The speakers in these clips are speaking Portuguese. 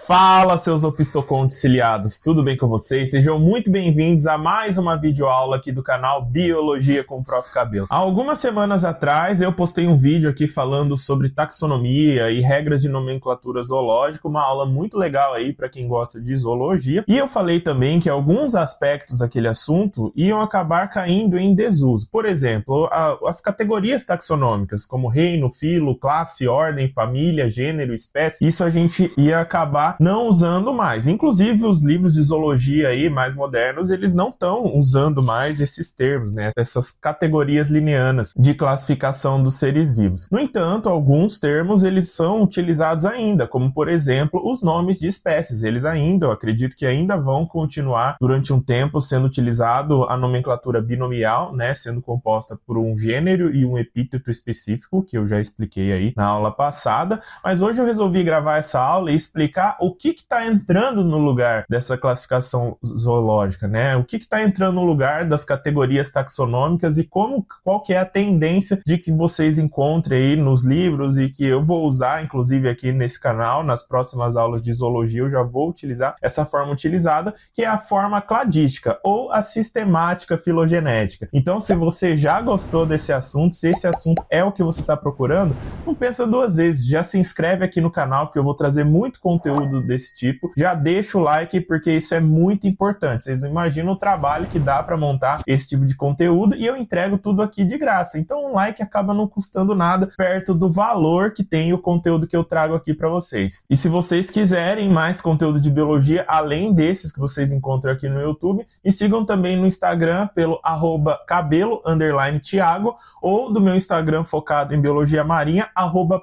Fala, seus opistocontes ciliados, tudo bem com vocês? Sejam muito bem-vindos a mais uma videoaula aqui do canal Biologia com o Prof. Cabelo. Há algumas semanas atrás eu postei um vídeo aqui falando sobre taxonomia e regras de nomenclatura zoológica, uma aula muito legal aí para quem gosta de zoologia. E eu falei também que alguns aspectos daquele assunto iam acabar caindo em desuso. Por exemplo, as categorias taxonômicas, como reino, filo, classe, ordem, família, gênero, espécie, isso a gente ia acabar não usando mais. Inclusive, os livros de zoologia aí mais modernos, eles não estão usando mais esses termos, né? Essas categorias lineanas de classificação dos seres vivos. No entanto, alguns termos, eles são utilizados ainda, como, por exemplo, os nomes de espécies. Eles ainda, eu acredito que ainda vão continuar durante um tempo sendo utilizado a nomenclatura binomial, né? Sendo composta por um gênero e um epíteto específico, que eu já expliquei aí na aula passada. Mas hoje eu resolvi gravar essa aula e explicar o que está entrando no lugar dessa classificação zoológica, né? O que está entrando no lugar das categorias taxonômicas e qual que é a tendência de que vocês encontrem aí nos livros e que eu vou usar, inclusive, aqui nesse canal, nas próximas aulas de zoologia, eu já vou utilizar essa forma utilizada, que é a forma cladística ou a sistemática filogenética. Então, se você já gostou desse assunto, se esse assunto é o que você está procurando, não pensa duas vezes, já se inscreve aqui no canal, porque eu vou trazer muito conteúdo desse tipo. Já deixa o like, porque isso é muito importante. Vocês não imaginam o trabalho que dá para montar esse tipo de conteúdo e eu entrego tudo aqui de graça. Então, um like acaba não custando nada perto do valor que tem o conteúdo que eu trago aqui para vocês. E se vocês quiserem mais conteúdo de biologia, além desses que vocês encontram aqui no YouTube, me sigam também no Instagram pelo @cabelo_thiago ou do meu Instagram focado em biologia marinha,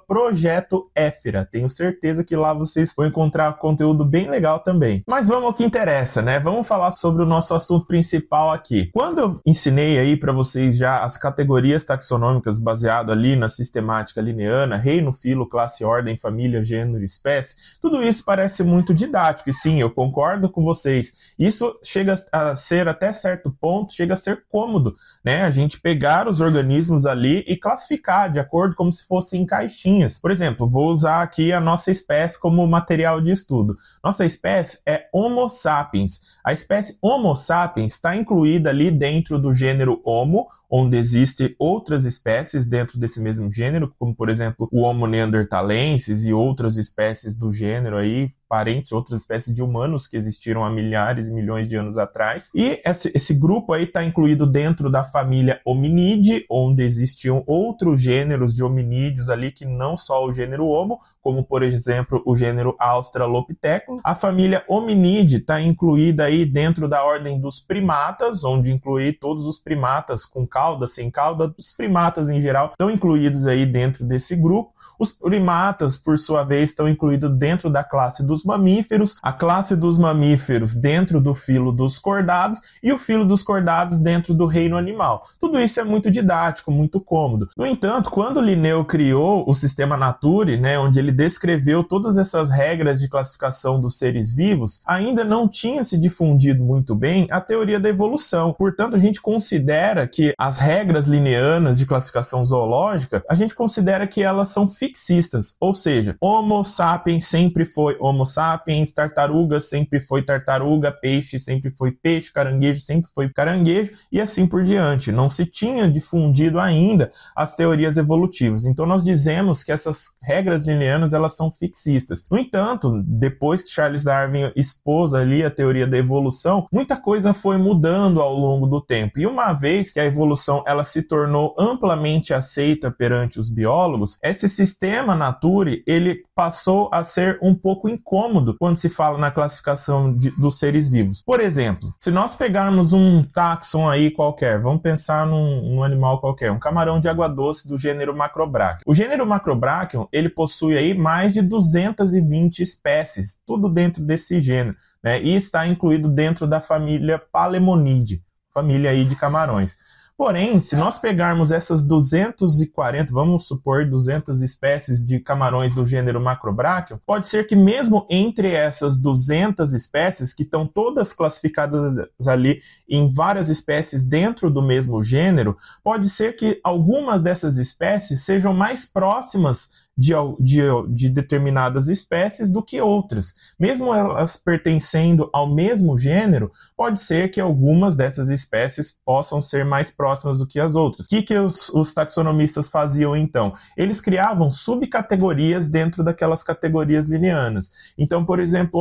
@projetoéfera. Tenho certeza que lá vocês vão encontrar conteúdo bem legal também. Mas vamos ao que interessa, né? Vamos falar sobre o nosso assunto principal aqui. Quando eu ensinei aí para vocês já as categorias taxonômicas baseado ali na sistemática lineana, reino, filo, classe, ordem, família, gênero, espécie, tudo isso parece muito didático e sim, eu concordo com vocês. Isso chega a ser até certo ponto, chega a ser cômodo, né? A gente pegar os organismos ali e classificar de acordo como se fossem caixinhas. Por exemplo, vou usar aqui a nossa espécie como material de estudo. Nossa espécie é Homo sapiens. A espécie Homo sapiens está incluída ali dentro do gênero Homo, onde existem outras espécies dentro desse mesmo gênero, como por exemplo o Homo neanderthalensis e outras espécies do gênero aí, parentes, outras espécies de humanos que existiram há milhares e milhões de anos atrás. E esse grupo aí está incluído dentro da família Hominidae, onde existiam outros gêneros de hominídeos ali que não só o gênero Homo, como por exemplo o gênero Australopithecus. A família Hominidae está incluída aí dentro da ordem dos primatas, onde inclui todos os primatas com cauda, sem cauda, os primatas em geral estão incluídos aí dentro desse grupo. Os primatas, por sua vez, estão incluídos dentro da classe dos mamíferos, a classe dos mamíferos dentro do filo dos cordados e o filo dos cordados dentro do reino animal. Tudo isso é muito didático, muito cômodo. No entanto, quando Linneu criou o sistema Nature, né, onde ele descreveu todas essas regras de classificação dos seres vivos, ainda não tinha se difundido muito bem a teoria da evolução. Portanto, a gente considera que as regras lineanas de classificação zoológica, a gente considera que elas são fixistas, ou seja, Homo sapiens sempre foi Homo sapiens, tartaruga sempre foi tartaruga, peixe sempre foi peixe, caranguejo sempre foi caranguejo e assim por diante. Não se tinha difundido ainda as teorias evolutivas. Então nós dizemos que essas regras lineanas elas são fixistas. No entanto, depois que Charles Darwin expôs ali a teoria da evolução, muita coisa foi mudando ao longo do tempo. E uma vez que a evolução ela se tornou amplamente aceita perante os biólogos, esse sistema Nature, ele passou a ser um pouco incômodo quando se fala na classificação dos seres vivos. Por exemplo, se nós pegarmos um táxon aí qualquer, vamos pensar num animal qualquer, um camarão de água doce do gênero Macrobrachium. O gênero Macrobrachium, ele possui aí mais de 220 espécies, tudo dentro desse gênero, né? E está incluído dentro da família Palemonidae, família aí de camarões. Porém, se nós pegarmos essas 240, vamos supor 200 espécies de camarões do gênero Macrobrachium, pode ser que mesmo entre essas 200 espécies, que estão todas classificadas ali em várias espécies dentro do mesmo gênero, pode ser que algumas dessas espécies sejam mais próximas de determinadas espécies do que outras. Mesmo elas pertencendo ao mesmo gênero, pode ser que algumas dessas espécies possam ser mais próximas do que as outras. O que os taxonomistas faziam então? Eles criavam subcategorias dentro daquelas categorias linneanas. Então, por exemplo,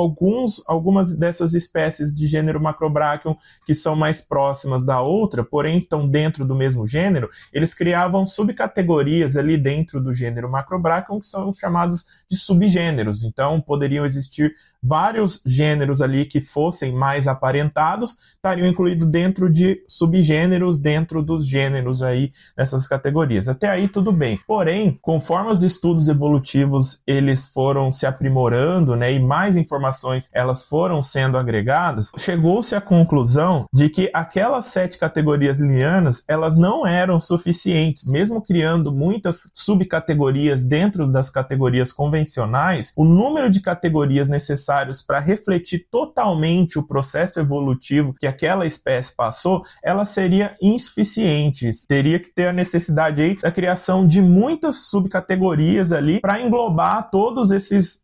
algumas dessas espécies de gênero Macrobrachium que são mais próximas da outra, porém estão dentro do mesmo gênero, eles criavam subcategorias ali dentro do gênero Macrobrachium que são chamados de subgêneros. Então, poderiam existir vários gêneros ali que fossem mais aparentados, estariam incluídos dentro de subgêneros, dentro dos gêneros aí, nessas categorias. Até aí tudo bem. Porém, conforme os estudos evolutivos eles foram se aprimorando, né, e mais informações elas foram sendo agregadas, chegou-se à conclusão de que aquelas 7 categorias linneanas, elas não eram suficientes, mesmo criando muitas subcategorias dentro das categorias convencionais, o número de categorias necessárias para refletir totalmente o processo evolutivo que aquela espécie passou, ela seria insuficiente. Teria que ter a necessidade aí da criação de muitas subcategorias ali para englobar todos esses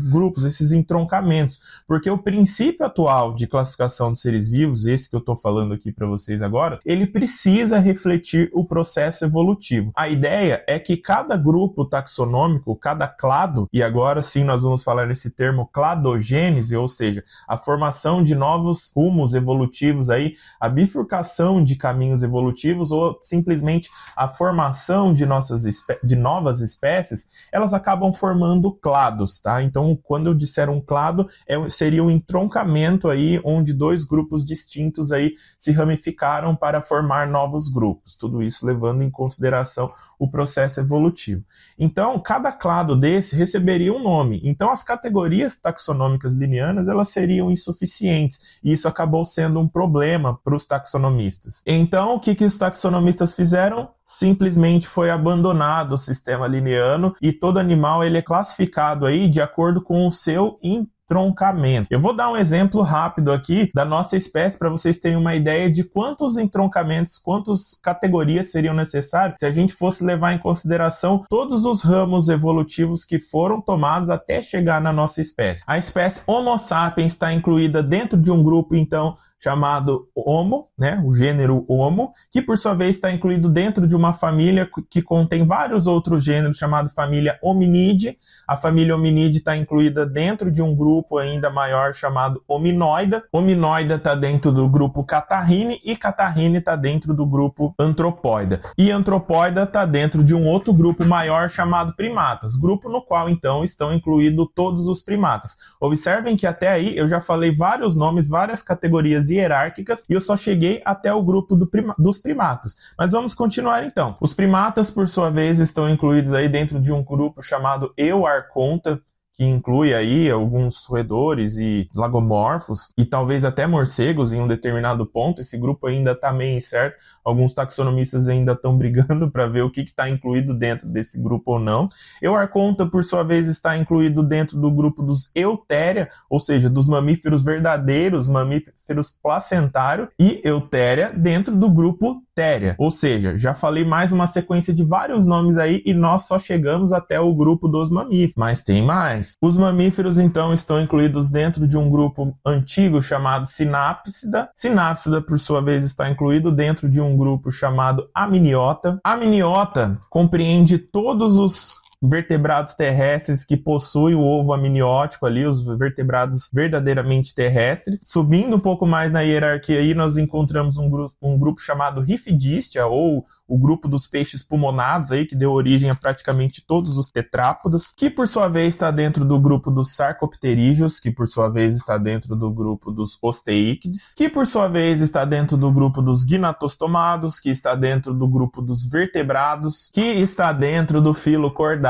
grupos, esses entroncamentos, porque o princípio atual de classificação dos seres vivos, esse que eu estou falando aqui para vocês agora, ele precisa refletir o processo evolutivo. A ideia é que cada grupo taxonômico, cada clado, e agora sim nós vamos falar nesse termo cladogênese, ou seja, a formação de novos rumos evolutivos aí, a bifurcação de caminhos evolutivos ou simplesmente a formação de novas espécies, elas acabam formando clados, tá? Então, quando eu disser um clado, seria um entroncamento aí onde 2 grupos distintos aí se ramificaram para formar novos grupos. Tudo isso levando em consideração o processo evolutivo. Então, cada clado desse receberia um nome. Então, as categorias taxonômicas linneanas, elas seriam insuficientes. E isso acabou sendo um problema para os taxonomistas. Então, o que os taxonomistas fizeram? Simplesmente foi abandonado o sistema linneano e todo animal ele é classificado aí de acordo com o seu entroncamento. Eu vou dar um exemplo rápido aqui da nossa espécie para vocês terem uma ideia de quantos entroncamentos, quantas categorias seriam necessárias se a gente fosse levar em consideração todos os ramos evolutivos que foram tomados até chegar na nossa espécie. A espécie Homo sapiens está incluída dentro de um grupo, então, chamado Homo, né, o gênero Homo, que por sua vez está incluído dentro de uma família que contém vários outros gêneros, chamado família Hominide. A família Hominide está incluída dentro de um grupo ainda maior chamado Hominoida. Hominoida está dentro do grupo Catarrhine e Catarrhine está dentro do grupo Anthropoida. E Anthropoida está dentro de um outro grupo maior chamado Primatas, grupo no qual então estão incluídos todos os primatas. Observem que até aí eu já falei vários nomes, várias categorias hierárquicas e eu só cheguei até o grupo dos primatas. Mas vamos continuar então. Os primatas, por sua vez, estão incluídos aí dentro de um grupo chamado Euarconta, que inclui aí alguns roedores e lagomorfos e talvez até morcegos em um determinado ponto. Esse grupo ainda está meio incerto. Alguns taxonomistas ainda estão brigando para ver o que está incluído dentro desse grupo ou não. Euarconta, por sua vez, está incluído dentro do grupo dos Eutheria, ou seja, dos mamíferos verdadeiros, mamíferos placentários, e Eutheria dentro do grupo Theria. Ou seja, já falei mais uma sequência de vários nomes aí e nós só chegamos até o grupo dos mamíferos. Mas tem mais. Os mamíferos, então, estão incluídos dentro de um grupo antigo chamado Synapsida. Synapsida, por sua vez, está incluído dentro de um grupo chamado Amniota. Amniota compreende todos os vertebrados terrestres que possuem o ovo amniótico ali, os vertebrados verdadeiramente terrestres. Subindo um pouco mais na hierarquia aí, nós encontramos um grupo chamado Rhiphididstia, ou o grupo dos peixes pulmonados aí, que deu origem a praticamente todos os tetrápodos, que por sua vez está dentro do grupo dos sarcopterígeos, que por sua vez está dentro do grupo dos osteíquides, que por sua vez está dentro do grupo dos gnatostomados, que está dentro do grupo dos vertebrados, que está dentro do filo Chordata.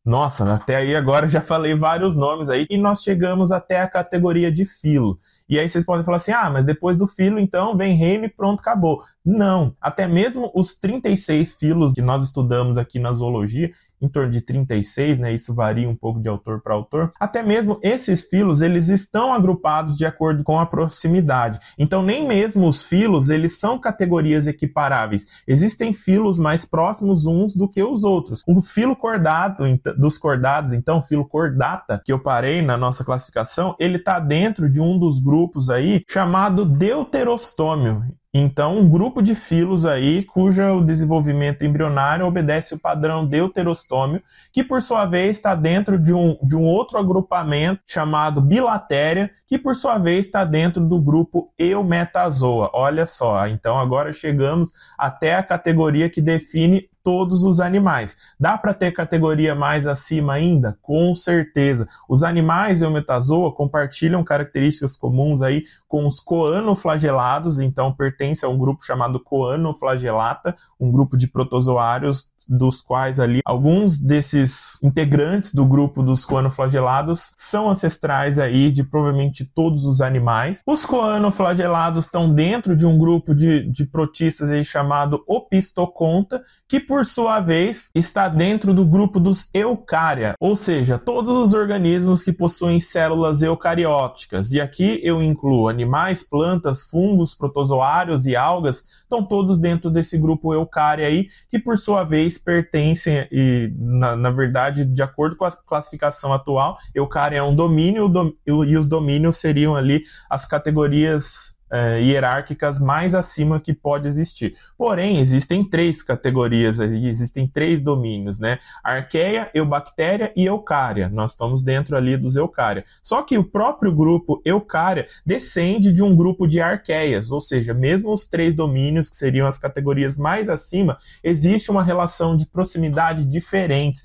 Nossa, até aí agora já falei vários nomes aí e nós chegamos até a categoria de filo. E aí vocês podem falar assim, mas depois do filo então vem reino e pronto, acabou. Não, até mesmo os 36 filos que nós estudamos aqui na zoologia, em torno de 36, né? Isso varia um pouco de autor para autor. Até mesmo esses filos, eles estão agrupados de acordo com a proximidade. Então, nem mesmo os filos, eles são categorias equiparáveis. Existem filos mais próximos uns do que os outros. O filo cordado, dos cordados, então, o filo cordata, que eu parei na nossa classificação, ele está dentro de um dos grupos aí chamado deuterostômio. Então, um grupo de filos aí, cujo desenvolvimento embrionário obedece o padrão deuterostômio, que por sua vez está dentro de um outro agrupamento chamado bilatéria, que por sua vez está dentro do grupo Eumetazoa. Olha só, então agora chegamos até a categoria que define todos os animais. Dá para ter categoria mais acima ainda? Com certeza. Os animais Eumetazoa compartilham características comuns aí com os coanoflagelados, então pertence a um grupo chamado Coanoflagelata, um grupo de protozoários dos quais ali alguns desses integrantes do grupo dos coanoflagelados são ancestrais aí de provavelmente todos os animais. Os coanoflagelados estão dentro de um grupo de protistas aí chamado Opisthoconta, que por sua vez está dentro do grupo dos Eucária, ou seja, todos os organismos que possuem células eucarióticas. E aqui eu incluo animais, plantas, fungos, protozoários e algas, estão todos dentro desse grupo Eucária aí, que por sua vez pertencem, e na verdade, de acordo com a classificação atual, Eucária é um domínio, e os domínios seriam ali as categorias hierárquicas mais acima que pode existir. Porém, existem 3 categorias aí, existem 3 domínios, né? Arqueia, Eubactéria e Eucária. Nós estamos dentro ali dos Eucária. Só que o próprio grupo Eucária descende de um grupo de arqueias, ou seja, mesmo os 3 domínios, que seriam as categorias mais acima, existe uma relação de proximidade diferente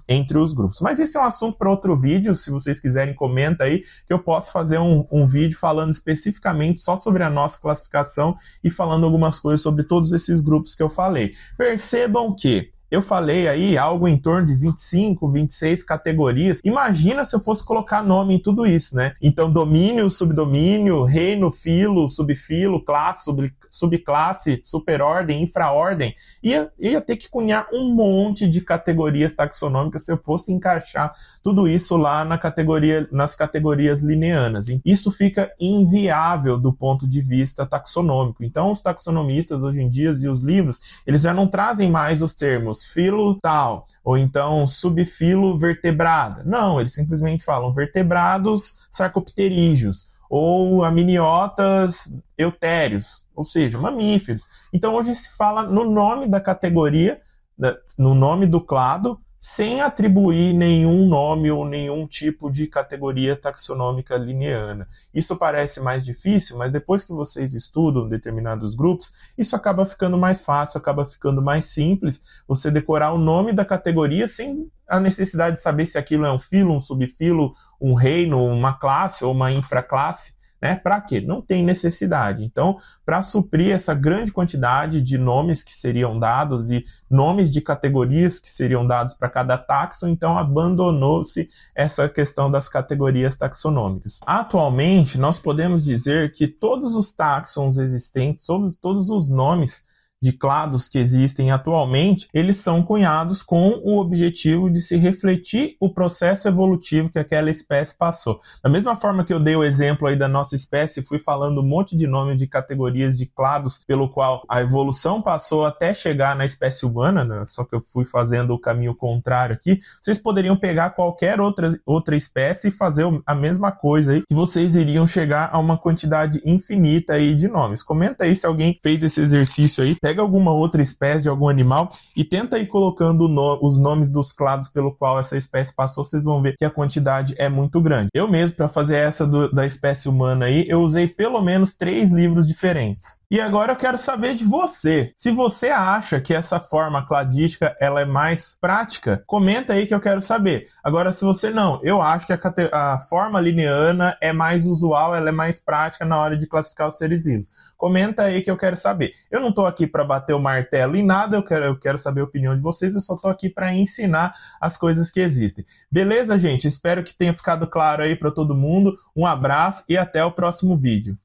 entre os grupos. Mas isso é um assunto para outro vídeo, se vocês quiserem, comenta aí, que eu posso fazer um vídeo falando especificamente só sobre a nossa classificação e falando algumas coisas sobre todos esses grupos que eu falei. Percebam que eu falei aí algo em torno de 25, 26 categorias. Imagina se eu fosse colocar nome em tudo isso, né? Então, domínio, subdomínio, reino, filo, subfilo, classe, subclasse, superordem, infraordem. Ia ter que cunhar um monte de categorias taxonômicas se eu fosse encaixar tudo isso lá nas categorias linneanas. Isso fica inviável do ponto de vista taxonômico. Então, os taxonomistas hoje em dia e os livros, eles já não trazem mais os termos filo tal, ou então subfilo vertebrada. Não, eles simplesmente falam vertebrados sarcopterígeos, ou aminiotas eutérios, ou seja, mamíferos. Então hoje se fala no nome da categoria, no nome do clado, sem atribuir nenhum nome ou nenhum tipo de categoria taxonômica linneana. Isso parece mais difícil, mas depois que vocês estudam determinados grupos, isso acaba ficando mais fácil, acaba ficando mais simples, você decorar o nome da categoria sem a necessidade de saber se aquilo é um filo, um subfilo, um reino, uma classe ou uma infraclasse. Né? Para quê? Não tem necessidade. Então, para suprir essa grande quantidade de nomes que seriam dados e nomes de categorias que seriam dados para cada taxon, então abandonou-se essa questão das categorias taxonômicas. Atualmente, nós podemos dizer que todos os taxons existentes, todos os nomes de clados que existem atualmente, eles são cunhados com o objetivo de se refletir o processo evolutivo que aquela espécie passou. Da mesma forma que eu dei o exemplo aí da nossa espécie, fui falando um monte de nomes de categorias de clados pelo qual a evolução passou até chegar na espécie humana, né? Só que eu fui fazendo o caminho contrário aqui. Vocês poderiam pegar qualquer outra espécie e fazer a mesma coisa aí, que vocês iriam chegar a uma quantidade infinita aí de nomes. Comenta aí se alguém fez esse exercício aí, pega alguma outra espécie de algum animal e tenta ir colocando os nomes dos clados pelo qual essa espécie passou, vocês vão ver que a quantidade é muito grande. Eu mesmo, para fazer essa da espécie humana aí, eu usei pelo menos 3 livros diferentes. E agora eu quero saber de você. Se você acha que essa forma cladística ela é mais prática, comenta aí que eu quero saber. Agora, se você não, eu acho que a forma linneana é mais usual, ela é mais prática na hora de classificar os seres vivos. Comenta aí que eu quero saber. Eu não estou aqui para bater o martelo em nada, eu quero saber a opinião de vocês, eu só estou aqui para ensinar as coisas que existem. Beleza, gente? Espero que tenha ficado claro aí para todo mundo. Um abraço e até o próximo vídeo.